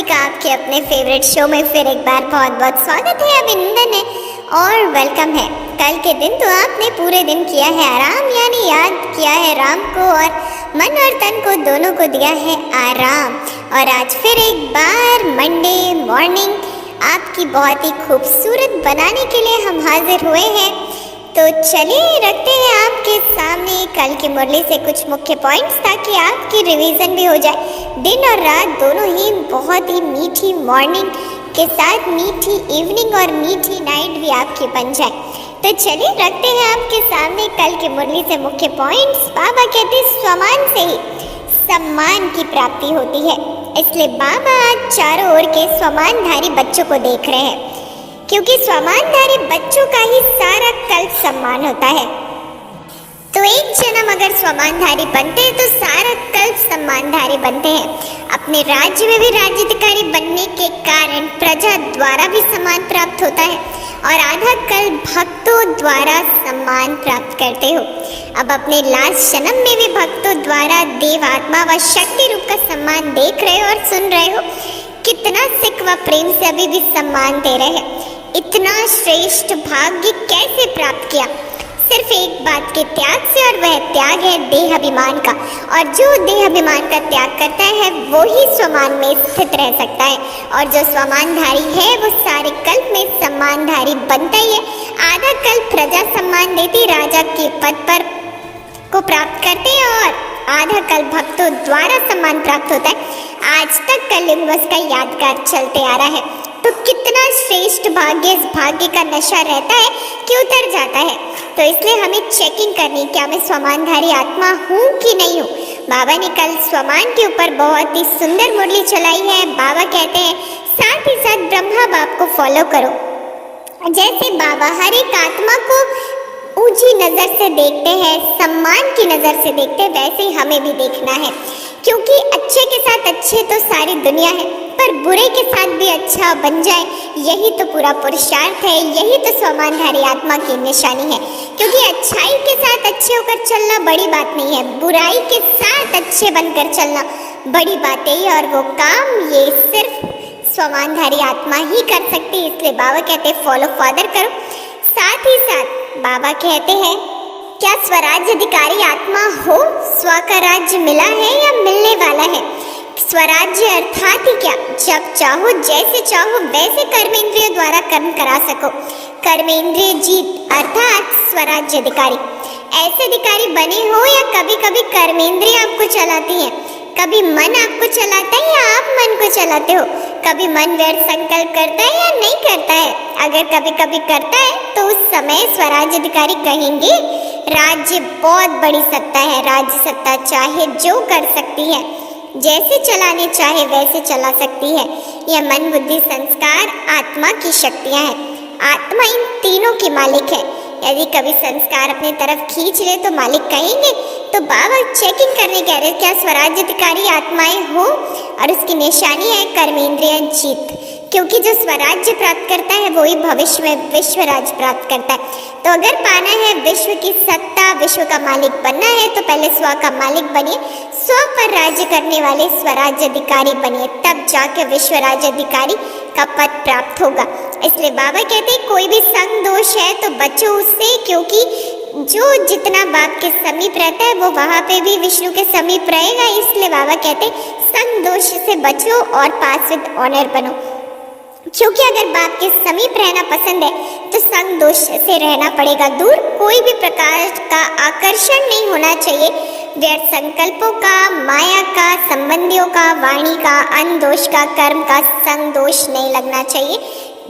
का आपके अपने फेवरेट शो में फिर एक बार बहुत बहुत स्वागत है, अभिनंदन है और वेलकम है। कल के दिन तो आपने पूरे दिन किया है आराम, यानी याद किया है राम को और मन और तन को दोनों को दिया है आराम। और आज फिर एक बार मंडे मॉर्निंग आपकी बहुत ही खूबसूरत बनाने के लिए हम हाजिर हुए हैं। तो चलिए रखते हैं आपके सामने कल की मुरली से कुछ मुख्य पॉइंट्स, ताकि आपकी रिवीजन भी हो जाए। दिन और रात दोनों ही बहुत ही मीठी मॉर्निंग के साथ मीठी इवनिंग और मीठी नाइट भी आपकी बन जाए। तो चलिए रखते हैं आपके सामने कल की मुरली से मुख्य पॉइंट्स। बाबा कहते हैं स्वमान से ही सम्मान की प्राप्ति होती है, इसलिए बाबा आज चारों ओर के स्वमानधारी बच्चों को देख रहे हैं, क्योंकि स्वमानधारी बच्चों का ही सारा कल्प सम्मान होता है। तो एक जन्म अगर स्वमानधारी बनते हैं तो सारा कल्प सम्मानधारी बनते हैं। अपने राज्य में भी राज्याधिकारी बनने के कारण प्रजा द्वारा भी सम्मान प्राप्त होता है और आधा कल्प भक्तों द्वारा सम्मान प्राप्त करते हो। अब अपने लास्ट जन्म में भी भक्तों द्वारा देव आत्मा व शक्ति रूप का सम्मान देख रहे हो और सुन रहे हो। कितना सिख व प्रेम से अभी भी सम्मान दे रहे हैं। इतना श्रेष्ठ भाग्य कैसे प्राप्त किया? सिर्फ एक बात के त्याग से, और वह त्याग है देह अभिमान का। और जो देह अभिमान का त्याग करता है वो ही स्वमान में स्थित रह सकता है, और जो स्वमानधारी है वो सारे कल्प में सम्मानधारी बनता ही है। आधा कल्प प्रजा सम्मान देती राजा के पद पर को प्राप्त करते हैं और आधा कल्प भक्तों द्वारा सम्मान प्राप्त होता है। आज तक कलयुग दिवस का यादगार चलते आ रहा है। तो कितना श्रेष्ठ भाग्य, इस भाग्य का नशा रहता है कि उतर जाता है। तो इसलिए हमें चेकिंग करनी, क्या मैं स्वमानधारी आत्मा हूँ कि नहीं हूँ। बाबा ने कल स्वमान के ऊपर बहुत ही सुंदर मुरली चलाई है। बाबा कहते हैं साथ ही साथ ब्रह्मा बाप को फॉलो करो। जैसे बाबा हर एक आत्मा को ऊंची नजर से देखते हैं, सम्मान की नजर से देखते हैं, वैसे ही हमें भी देखना है। क्योंकि अच्छे के साथ अच्छे तो सारी दुनिया है, पर बुरे के साथ भी अच्छा बन जाए, यही तो पूरा पुरुषार्थ है, यही तो स्वमानधारी आत्मा की निशानी है। क्योंकि अच्छाई के साथ अच्छे होकर चलना बड़ी बात नहीं है, बुराई के साथ अच्छे बनकर चलना बड़ी बात है। और वो काम ये सिर्फ स्वमानधारी आत्मा ही कर सकती है। इसलिए बाबा कहते हैं फॉलो फादर करो। साथ ही साथ बाबा कहते हैं क्या स्वराज्य अधिकारी आत्मा हो? स्व का राज्य मिला है या मिलने वाला है? स्वराज्य अर्थात ही क्या? जब चाहो जैसे चाहो वैसे कर्मेंद्रियों द्वारा कर्म करा सको। कर्मेंद्रिय जीत अर्थात स्वराज्य अधिकारी। ऐसे अधिकारी बने हो या कभी कभी कर्मेंद्रिय आपको चलाती हैं? कभी मन आपको चलाता है या आप मन को चलाते हो? कभी मन व्यर्थ संकल्प करता है या नहीं करता है? अगर कभी कभी करता है तो उस समय स्वराज्य अधिकारी कहेंगे राज्य बहुत बड़ी सत्ता है, राज्य सत्ता चाहे जो कर सकती है, जैसे चलाने चाहे वैसे चला सकती है। यह मन बुद्धि संस्कार आत्मा की शक्तियां हैं। आत्मा इन तीनों की मालिक है। यदि कभी संस्कार अपने तरफ खींच ले तो मालिक कहेंगे। तो बाबा चेकिंग करने कह रहे क्या स्वराज्य अधिकारी आत्माएं हो, और उसकी निशानी है कर्मेंद्रिय जीत। क्योंकि जो स्वराज्य प्राप्त करता है वही भविष्य में विश्व राज्य प्राप्त करता है। तो अगर पाना है विश्व की सत्ता, विश्व का मालिक बनना है, तो पहले स्व का मालिक बनिए, स्व पर राज्य करने वाले स्वराज्य अधिकारी बनिए, तब जाके विश्व राज्य अधिकारी का पद प्राप्त होगा। इसलिए बाबा कहते हैं कोई भी संग दोष है तो बचो उससे, क्योंकि जो जितना बाप के समीप रहता है वो वहाँ पे भी विष्णु के समीप रहेगा। इसलिए बाबा कहते हैं संग दोष से बचो और पास विद ऑनर बनो। क्योंकि अगर बाप के समीप रहना पसंद है तो संग दोष से रहना पड़ेगा दूर। कोई भी प्रकार का आकर्षण नहीं होना चाहिए, व्यर्थ संकल्पों का, माया का, संबंधियों का, वाणी का, अन्न दोष का, कर्म का संग दोष नहीं लगना चाहिए।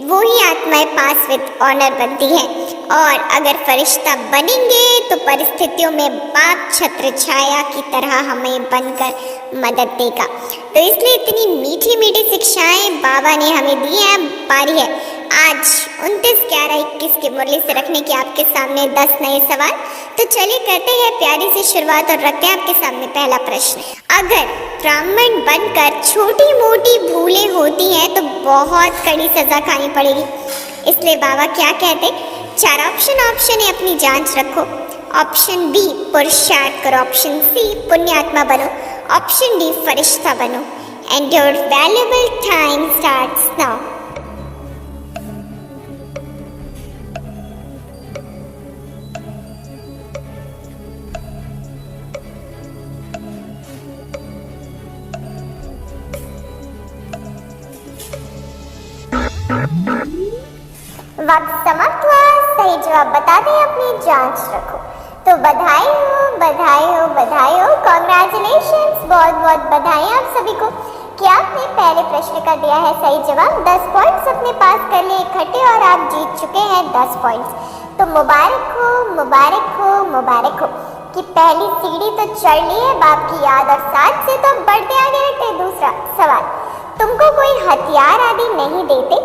वो ही आत्माएं पास विद ऑनर बनती है। और अगर फरिश्ता बनेंगे तो परिस्थितियों में बाप छत्र छाया की तरह हमें बनकर मदद देगा। तो इसलिए इतनी मीठी मीठी शिक्षाएं बाबा ने हमें दी हैं। बारी है आज 29/11/21 की मुरली से रखने की आपके सामने 10 नए सवाल। तो चलिए करते हैं प्यारी सी शुरुआत और रखते हैं आपके सामने पहला प्रश्न। अगर ब्राह्मण बनकर छोटी मोटी भूलें होती हैं तो बहुत कड़ी सजा खानी पड़ेगी। इसलिए बाबा क्या कहते? 4 ऑप्शन है, अपनी जांच रखो। ऑप्शन बी पुरुषार्थ करो, ऑप्शन सी पुण्यात्मा बनो, ऑप्शन डी फरिश्ता बनो। and your valuable time starts now. वक्त समाप्त हुआ। सही जवाब बता दें, अपनी जांच रखो। तो बधाई हो, बधाई हो, बधाई हो, कॉन्ग्रेचुलेशंस, बहुत बहुत बधाई आप सभी को कि आपने पहले प्रश्न का दिया है सही जवाब। 10 पॉइंट्स अपने पास कर लिए इकट्ठे और आप जीत चुके हैं 10 पॉइंट्स। तो मुबारक हो, मुबारक हो, मुबारक हो कि पहली सीढ़ी तो चढ़ ली है बाप की याद और साथ से तो बढ़ते आगे रखते। दूसरा सवाल, तुमको कोई हथियार आदि नहीं देते,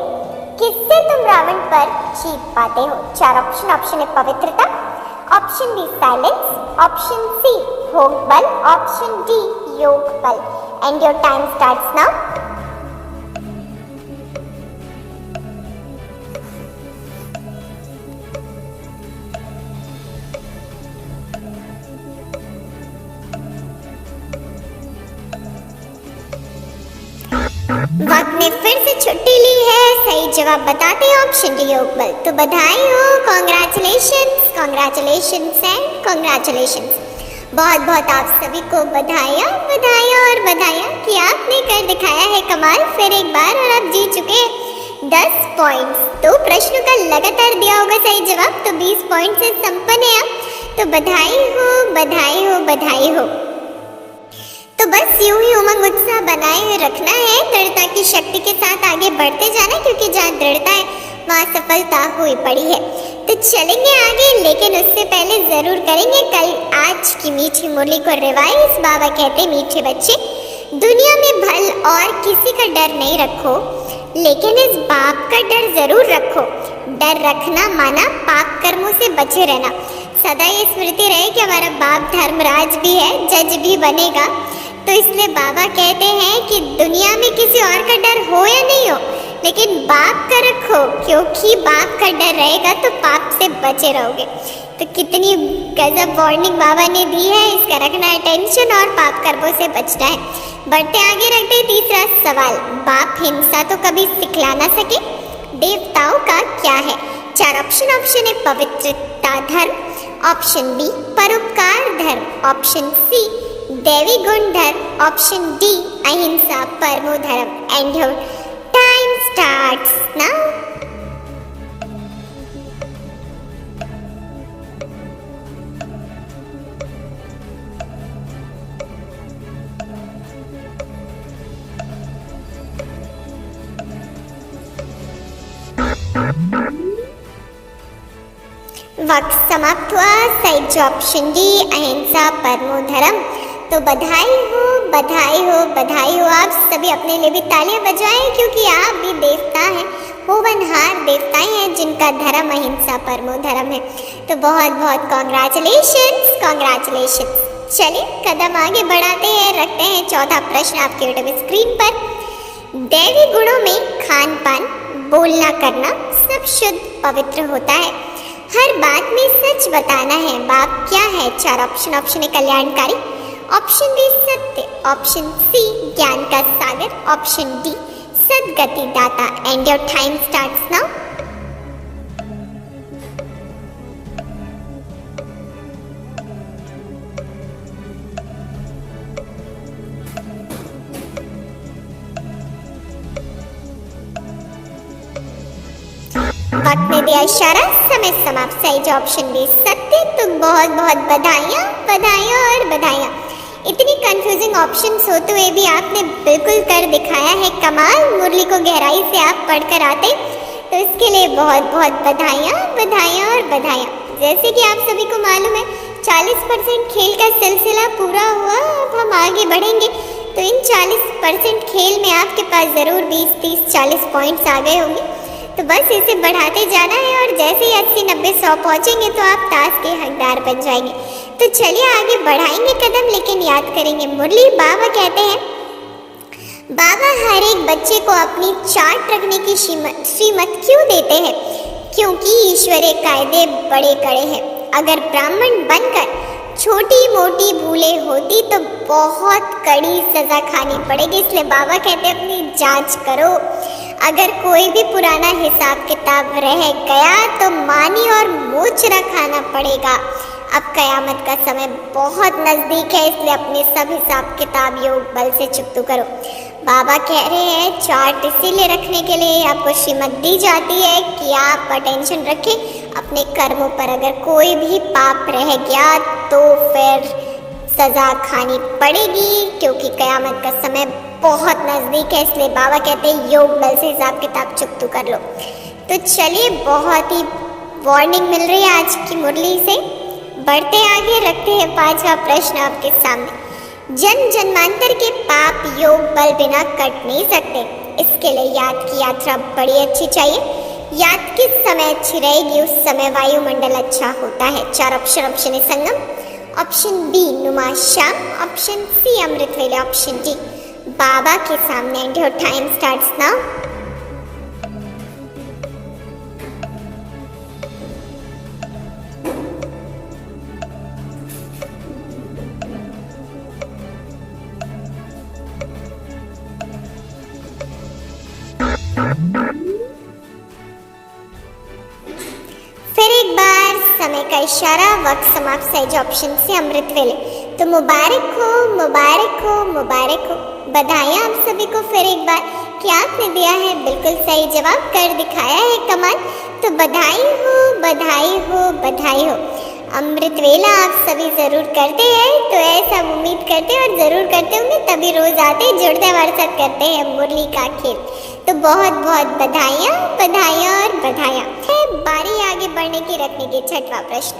किससे तुम रावण पर जीत पाते हो? 4 ऑप्शन। ऑप्शन ए पवित्रता, option B silence, option C भोग बल, ऑप्शन डी योग बल। And your time starts now. वक्त ने फिर से छुट्टी ली है। सही जवाब बताते हैं ऑप्शन डी योग बल। तो बधाई हो, कॉन्ग्रेचुलेशंस, कॉन्ग्रेचुलेशंस एंड कॉन्ग्रेचुलेशंस। बहुत बहुत आप सभी को बधाइयाँ, बधाइयाँ और बधाइयाँ कि आपने कर दिखाया है कमाल फिर एक बार और आप जीत चुके हैं 10 पॉइंट्स। 2 प्रश्नों का लगातार दिया होगा सही जवाब, तो 20 पॉइंट से संपन्न है आप। तो बधाई हो, बधाई हो, बधाई हो। तो बस यूं ही उमंग उत्साह बनाए हुए रखना है, दृढ़ता की शक्ति के साथ आगे बढ़ते जाना, क्योंकि जहाँ दृढ़ता है वहाँ सफलता हुई पड़ी है। तो चलेंगे आगे, लेकिन उससे पहले जरूर करेंगे कल आज की मीठी मुरली को रिवाइज। बाबा कहते मीठे बच्चे, दुनिया में भल और किसी का डर नहीं रखो, लेकिन इस बाप का डर जरूर रखो। डर रखना माना पाप कर्मों से बचे रहना। सदा ये स्मृति रहे कि हमारा बाप धर्मराज भी है, जज भी बनेगा। तो इसलिए बाबा कहते हैं कि दुनिया में किसी और का डर हो या नहीं हो, लेकिन बाप का रखो, क्योंकि बाप का डर रहेगा तो पाप से बचे रहोगे। तो कितनी गजब वार्निंग बाबा ने दी है, इसका रखना है टेंशन और पाप कर्मों से बचना है। बढ़ते आगे रखते हैं तीसरा सवाल, बाप हिंसा तो कभी सिखला ना सके, देवताओं का क्या है? 4 ऑप्शन। ऑप्शन ए पवित्रता धर्म, ऑप्शन बी परोपकार धर्म, ऑप्शन सी देवी गुण धर्म, ऑप्शन डी अहिंसा परमो धर्म। And your time starts now. वक्त समाप्त हुआ। सही ऑप्शन डी अहिंसा परमो धर्म। तो बधाई हो, बधाई हो, बधाई हो। आप सभी अपने लिए भी तालियां बजाएं, क्योंकि आप भी देवता हैं, होनहार देवताएं हैं जिनका धर्म अहिंसा परमो धर्म है। तो बहुत बहुत कॉन्ग्रेचुलेशंस, कॉन्ग्रेचुलेशंस। चलिए कदम आगे बढ़ाते हैं, रखते हैं चौथा प्रश्न आपके यूट्यूब स्क्रीन पर। दैवी गुणों में खान पान, बोलना करना सब शुद्ध पवित्र होता है। हर बात में सच बताना है। बाप क्या है? 4 ऑप्शन। ऑप्शन ए कल्याणकारी, ऑप्शन बी सत्य, ऑप्शन सी ज्ञान का सागर, ऑप्शन डी सदगति दाता। And your time starts now. वक्त ने दिया इशारा, समय समाप्त। सही ऑप्शन बी सत्य। तो बहुत बहुत बधाइयाँ, बधाइयाँ और बधाइयाँ। इतनी कंफ्यूजिंग ऑप्शंस होते हुए भी आपने बिल्कुल कर दिखाया है कमाल। मुरली को गहराई से आप पढ़कर आते, तो इसके लिए बहुत बहुत बधाइयाँ, बधाइयाँ और बधाइयाँ। जैसे कि आप सभी को मालूम है 40% खेल का सिलसिला पूरा हुआ। अब हम आगे बढ़ेंगे, तो इन 40% खेल में आपके पास ज़रूर 20, 30, 40 पॉइंट्स आ गए होंगे। तो बस इसे बढ़ाते जाना है, और जैसे ही 80, 90, 100 पहुँचेंगे तो आप ताश के हकदार बन जाएंगे। तो चलिए आगे बढ़ाएंगे कदम, लेकिन याद करेंगे मुरली। बाबा कहते हैं, बाबा हर एक बच्चे को अपनी चार्ट रखने की श्रीमत क्यों देते हैं? क्योंकि ईश्वरीय कायदे बड़े कड़े हैं। अगर ब्राह्मण बनकर छोटी मोटी भूलें होती तो बहुत कड़ी सजा खानी पड़ेगी, इसलिए बाबा कहते हैं अपनी जांच करो। अगर कोई भी पुराना हिसाब किताब रह गया तो मानी और मोचरा खाना पड़ेगा। अब कयामत का समय बहुत नज़दीक है, इसलिए अपने सब हिसाब किताब योग बल से चुकतू करो। बाबा कह रहे हैं चार्ट इसीलिए रखने के लिए आपको श्रीमत दी जाती है कि आप अटेंशन रखें अपने कर्मों पर। अगर कोई भी पाप रह गया तो फिर सज़ा खानी पड़ेगी, क्योंकि कयामत का समय बहुत नज़दीक है। इसलिए बाबा कहते हैं योग बल से हिसाब किताब चुकतू कर लो। तो चलिए, बहुत ही वार्निंग मिल रही है आज की मुरली से। बढ़ते आगे, रखते हैं 5वां प्रश्न आपके सामने। जन्म जन्मांतर के पाप योग बल बिना कट नहीं सकते, इसके लिए याद की यात्रा बड़ी अच्छी चाहिए। याद किस समय अच्छी रहेगी, उस समय वायुमंडल अच्छा होता है। 4 ऑप्शन है संगम, ऑप्शन बी नुमा शाम, ऑप्शन सी अमृत वेले, ऑप्शन डी बाबा के सामने। And your time starts now. फिर एक बार समय का इशारा, वक्त समाप्त। सही ऑप्शन से अमृत वेले। तो मुबारक हो, मुबारक हो, मुबारक हो। बधाइयाँ आप सभी को फिर एक बार कि आपने दिया है बिल्कुल सही जवाब, कर दिखाया है कमाल। तो बधाई हो, बधाई हो, बधाई हो। अमृत वेला आप सभी जरूर करते हैं, तो ऐसा उम्मीद करते हैं और जरूर करते होंगे, तभी रोज आते जुड़ते हमारे साथ करते हैं मुरली का खेल। तो बहुत बहुत बधाइयाँ, बधाइयाँ और बधाइयाँ। है बारी आगे बढ़ने की, रखने की 6वां प्रश्न।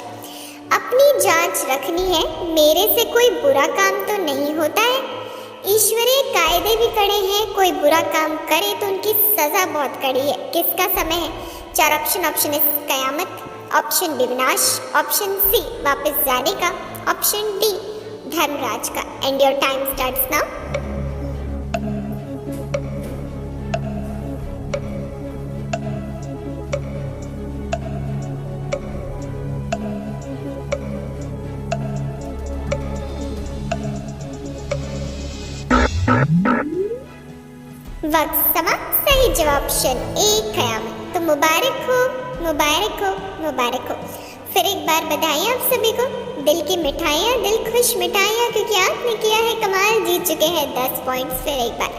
अपनी जांच रखनी है, मेरे से कोई बुरा काम तो नहीं होता है। ईश्वरीय कायदे भी कड़े हैं, कोई बुरा काम करे तो उनकी सजा बहुत कड़ी है। किसका समय है? 4 ऑप्शन है कयामत, ऑप्शन बी विनाश, ऑप्शन सी वापस जाने का, ऑप्शन डी धर्मराज का। And your time starts now. वक्त समाप्त। सही जवाब ऑप्शन ए कयामत। तो मुबारक हो, मुबारक हो, मुबारक हो। फिर एक बार बधाइयाँ आप सभी को। दिल की मिठाइयाँ, दिल खुश मिठाइयाँ, क्योंकि आपने किया है कमाल, जीत चुके हैं 10 पॉइंट्स। फिर एक बार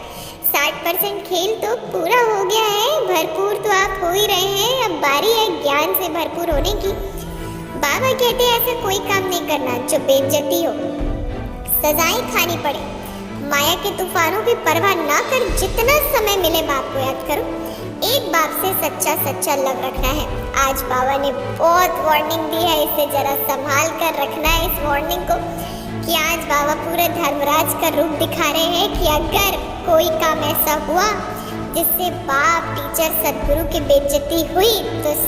60% खेल तो पूरा हो गया है, भरपूर तो आप हो ही रहे हैं। अब बारी है ज्ञान से भरपूर होने की। बाबा कहते हैं ऐसा कोई काम नहीं करना जो बेइज्जती हो, सजाएं खानी पड़े। माया के तूफानों की परवाह ना कर जितना समय मिले बाप को याद करो। एक बाप से सच्चा सच्चा लव रखना है। आज बाबा ने बहुत वार्निंग दी है, इसे जरा संभाल कर रखना है इस वार्निंग को, कि आज बाबा पूरे धर्मराज का रूप दिखा रहे हैं कि अगर कोई काम ऐसा हुआ जिससे बाप, टीचर, सदगुरु की बेइज्जती हुई तो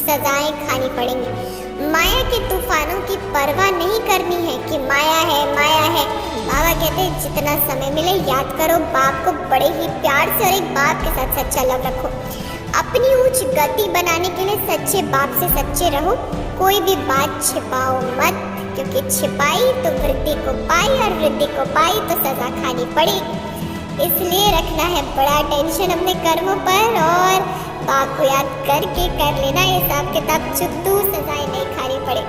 सजाएं खानी पड़ेंगी। माया के तूफानों की परवाह नहीं करनी है कि माया है, माया है। बाबा कहते हैं जितना समय मिले याद करो बाप को बड़े ही प्यार से, और एक बाप के साथ सच्चा लव रखो। अपनी उच्च गति बनाने के लिए सच्चे बाप से सच्चे रहो। कोई भी बात छिपाओ मत, क्योंकि छिपाई तो वृद्धि को पाई, और वृद्धि को पाई तो सजा खानी पड़ेगी। इसलिए रखना है बड़ा टेंशन अपने कर्मों पर, और बाप को याद करके कर लेना हिसाब किताब, चुप्तू सजाएं नहीं खानी पड़े।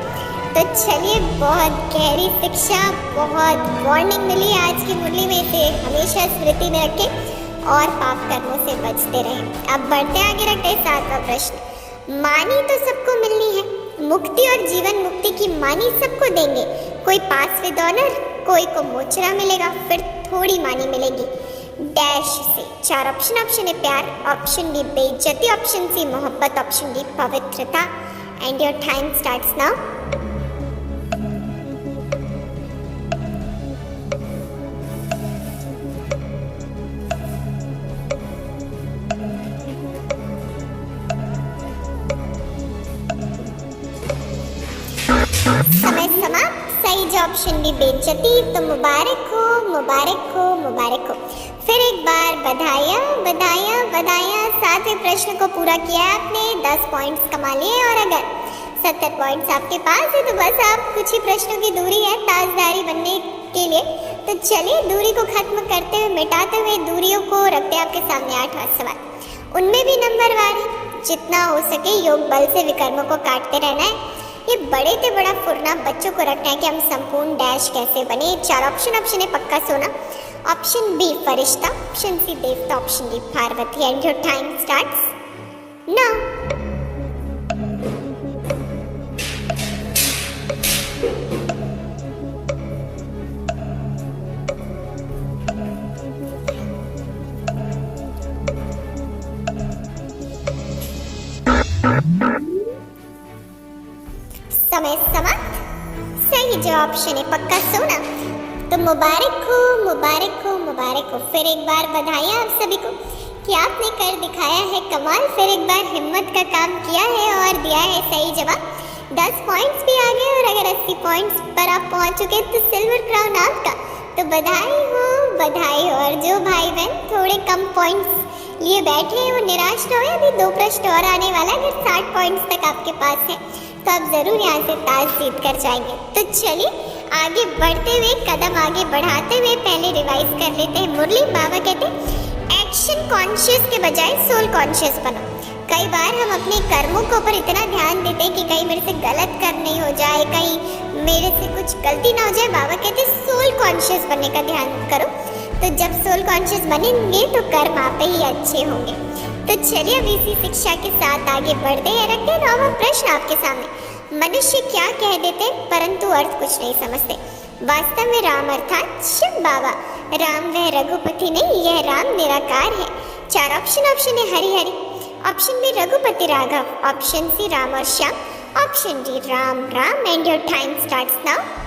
तो चलिए, बहुत गहरी शिक्षा, बहुत वार्निंग मिली आज की मुरली में, इसे हमेशा स्मृति में रखें और पाप कर्मों से बचते रहें। अब बढ़ते आगे, रखते हैं 7वां प्रश्न। मानी तो सबको मिलनी है, मुक्ति और जीवन मुक्ति की मानी सबको देंगे। कोई पास विद ऑनर, कोई को मोचरा मिलेगा, फिर थोड़ी मानी मिलेगी डैश से। 4 ऑप्शन है प्यार, ऑप्शन बी बेइज्जती, ऑप्शन सी मोहब्बत, ऑप्शन डी पवित्रता। And your time starts now. समय समाप्त। सही जो ऑप्शन बी बेइज्जती। तो मुबारक हो, मुबारक हो, मुबारक हो। फिर एक बार बधाइयाँ, बधाइयाँ, बधाइयाँ। 7वें प्रश्न को पूरा किया आपने, 10 पॉइंट्स कमा लिए। और अगर 70 पॉइंट्स आपके पास है, तो बस आप कुछ ही प्रश्नों की दूरी है ताजदारी बनने के लिए। तो चलिए दूरी को खत्म करते हुए, मिटाते हुए दूरियों को रखते हैं आपके सामने 8वां सवाल। उनमें भी नंबरवार है, जितना हो सके योग बल से विकर्मों को काटते रहना है। ये बड़े से बड़ा फुरना बच्चों को रखना है कि हम संपूर्ण डैश कैसे बने। 4 ऑप्शन है पक्का सोना, ऑप्शन बी फरिश्ता, ऑप्शन सी देवता, option D Parvati. And your time starts now. समय समाप्त। सही जवाब ऑप्शन है पक्का सोना। तो मुबारक हो, मुबारक हो, मुबारक हो। फिर एक बार बधाइयाँ आप सभी को कि आपने कर दिखाया है कमाल। फिर एक बार हिम्मत का काम किया है और दिया है सही जवाब। 10 पॉइंट्स भी आ गए और अगर 80 पॉइंट्स पर आप पहुंच चुके तो सिल्वर क्राउन आपका। तो बधाई हो, बधाई हो। और जो भाई बहन थोड़े कम पॉइंट्स लिए बैठे हैं वो निराश न हो, अभी 2 प्रश्न और आने वाला। अगर 60 पॉइंट्स तक आपके पास है तो आप जरूर यहाँ से ताज जीत कर जाएंगे। तो चलिए आगे बढ़ते हुए, कदम आगे बढ़ाते हुए पहले रिवाइज कर लेते हैं। मुरली बाबा कहते हैं एक्शन कॉन्शियस के बजाय सोल कॉन्शियस बनो। कई बार हम अपने कर्मों के ऊपर इतना ध्यान देते हैं कि कहीं मेरे से गलत कर्म नहीं हो जाए, कहीं मेरे से कुछ गलती ना हो जाए। बाबा कहते हैं सोल कॉन्शियस बनने का ध्यान करो। तो जब सोल कॉन्शियस बनेंगे तो कर्म आप ही अच्छे होंगे। तो चलिए अब इसी शिक्षा के साथ आगे बढ़ते हैं। रखते हैं नौवां प्रश्न आपके सामने। मनुष्य क्या कह देते परंतु अर्थ कुछ नहीं समझते। वास्तव में राम अर्थात शिव बाबा। राम वह रघुपति नहीं, यह राम निराकार है। 4 ऑप्शन है Hari Hari, option B Raghupati Raghav, option C Ram और Shyam, option D Ram Ram. And your time starts now.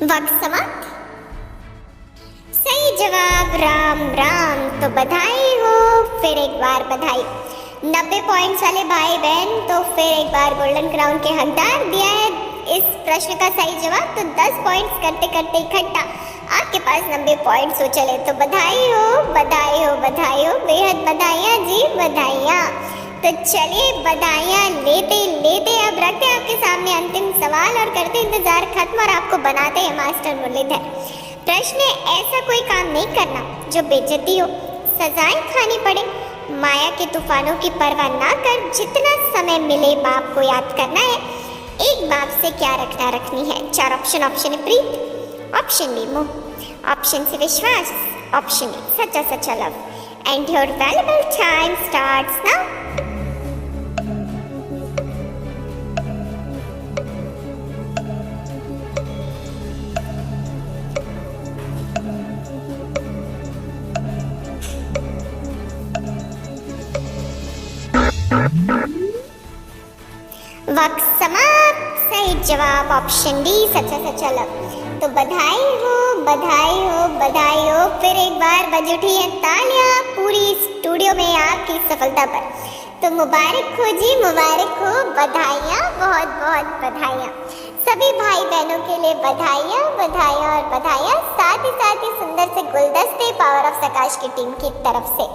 वक्त समाप्त। सही जवाब राम राम। तो बधाई हो, फिर एक बार बधाई। 90 पॉइंट्स वाले भाई बहन तो फिर एक बार गोल्डन क्राउन के हकदार। दिया है इस प्रश्न का सही जवाब। तो 10 पॉइंट्स करते करते इकट्ठा आपके पास 90 पॉइंट्स हो चले। तो बधाई हो, बधाई हो, बधाई हो, बेहद बधाइयाँ जी, बधाइयाँ। तो चलिए बधाइयाँ लेते लेते अब रखते हैं आपके सामने अंतिम सवाल और करते इंतजार खत्म और आपको बनाते हैं मास्टर मुरलीधर। प्रश्न है ऐसा कोई काम नहीं करना जो बेइज्जती हो, सजाएं खानी पड़े, माया के तूफानों की परवाह ना कर जितना समय मिले बाप को याद करना है। एक बाप से क्या रखना रखनी है। 4 ऑप्शन है प्रीत, ऑप्शन बी मोह, ऑप्शन सी विश्वास, ऑप्शन डी सच्चा सच्चा love. And your valuable time starts now. वक्त समाप्त। सही जवाब ऑप्शन डी सच्चा सच्चा लव। तो बधाई हो, बधाई हो, बधाई हो। फिर एक बार बज उठी है तालियां पूरी स्टूडियो में आपकी सफलता पर। तो मुबारक हो जी, मुबारक हो, बधाइयाँ, बहुत बहुत बधाइयाँ। सभी भाई बहनों के लिए बधाइयाँ, बधाइयाँ और बधाइयाँ। साथ ही सुंदर से गुलदस्ते पावर ऑफ सकाश की टीम की तरफ से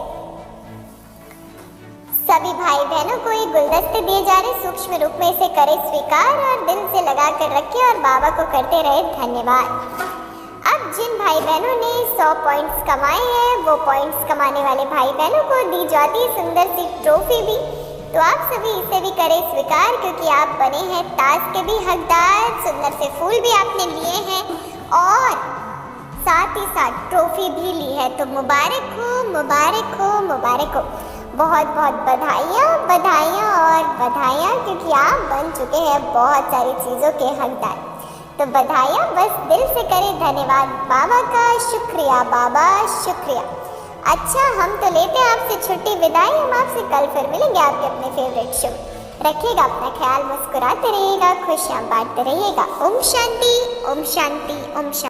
सभी भाई बहनों को ये गुलदस्ते दिए जा रहे। सूक्ष्म रूप में इसे करें स्वीकार और दिल से लगा कर रखें और बाबा को करते रहे धन्यवाद। अब जिन भाई बहनों ने 100 पॉइंट्स कमाए हैं वो पॉइंट्स कमाने वाले भाई बहनों को दी जाती है सुंदर सी ट्रॉफी भी। तो आप सभी इसे भी करें स्वीकार क्योंकि आप बने हैं ताज के भी हकदार। सुंदर से फूल भी आपने लिए हैं और साथ ही साथ ट्रॉफी भी ली है। तो मुबारक हो, मुबारक हो, मुबारक हो। बहुत बहुत बधाइयाँ, बधाइयाँ और बधाइयाँ क्योंकि आप बन चुके हैं बहुत सारी चीज़ों के हकदार। तो बधाइयाँ, बस दिल से करें धन्यवाद बाबा का। शुक्रिया बाबा, शुक्रिया। अच्छा हम तो लेते हैं आपसे छुट्टी, विदाई। हम आपसे कल फिर मिलेंगे आपके अपने फेवरेट शो। रखिएगा अपना ख्याल, मुस्कुराते रहिएगा, खुशियाँ बांटते रहिएगा। ओम शांति, ओम शांति, ओम शांति।